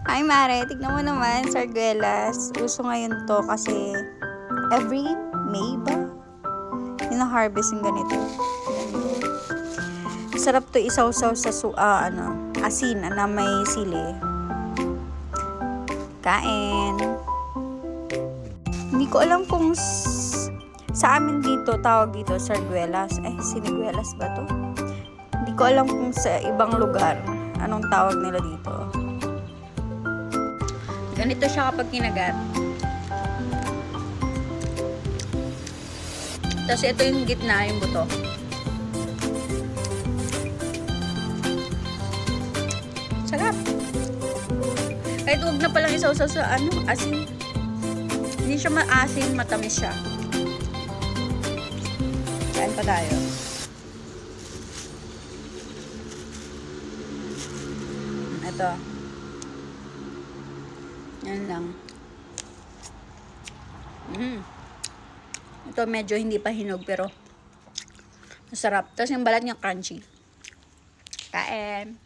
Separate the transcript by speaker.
Speaker 1: Ay, Mare, tignan mo naman, sarguelas. Uso ngayon to kasi every May ba? Hina-harvest yung ganito. Sarap to isaw-saw sa asin na may sili. Kain. Hindi ko alam kung sa amin dito, tawag dito, sarguelas. Siniguelas ba to? Hindi ko alam kung sa ibang lugar, anong tawag nila dito. Ganito siya kapag kinagat. Tapos ito yung gitna, yung buto. Sarap. Kahit huwag na palang isaw-saw sa asin. Hindi siya maasin, matamis siya. Kain pa tayo. Ito. Yan lang. Ito medyo hindi pa hinog pero masarap. Tapos yung balat niya crunchy. Kain.